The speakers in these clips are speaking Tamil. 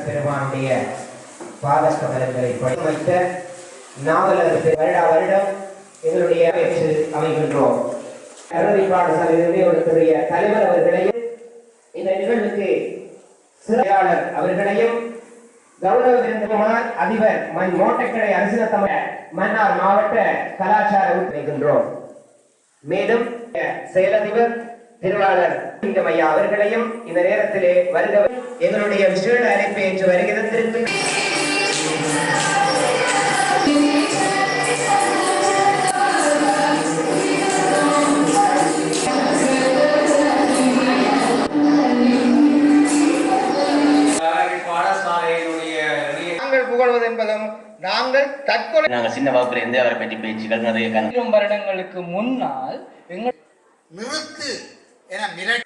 பெருமானுடைய பாதக்கமலங்களை வைத்த நாவலர் வருடா வருடம் எங்களுடைய அமைகின்றோம். கல்லூரி பாடசாலையினுடைய தலைவர் அவர்களையும் இந்த நிகழ்வுக்கு சிறையாளர் அவர்களையும் கௌரவ விருந்தினர் அதிபர் மோட்டக்கடை அரசின தமிழ் மன்னார் மாவட்ட கலாச்சார உறுப்பினர்கின்றோம். மேலும் செயலதிபர் திருவாளர் ஐயா அவர்களையும் இந்த நேரத்திலே வருக எங்களுடைய விசேட அழைப்பை ஏற்று வருகிறதற்கு புகழ்வது என்பதும் நாங்கள் தற்கொலை சின்ன வகுப்பில் இருந்து அவரை பற்றி பேச்சுகள் நிறைய வருடங்களுக்கு முன்னால் நிறுத்து என மிரட்டி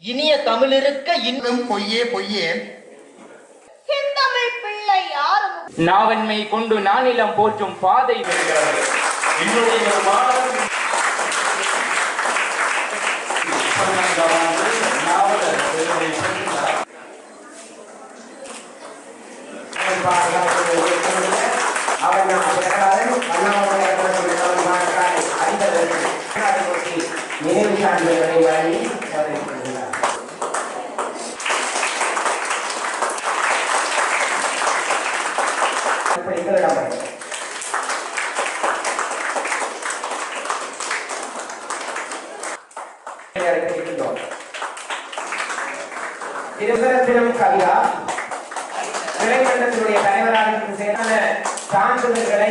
இனிய தமிழ் இருக்க இன்னும் பொய்யே பொய்யே செந்தமிழ் பிள்ளை யாரும் நாவன்மை கொண்டு நானிலம் போற்றும் பாதை நினைவு சான்றுகளை வழங்கி திருமணத்திலும் கவிதா திரைமண்டலத்தினுடைய தலைவராக சேர்ந்த சான்றிதழ்களை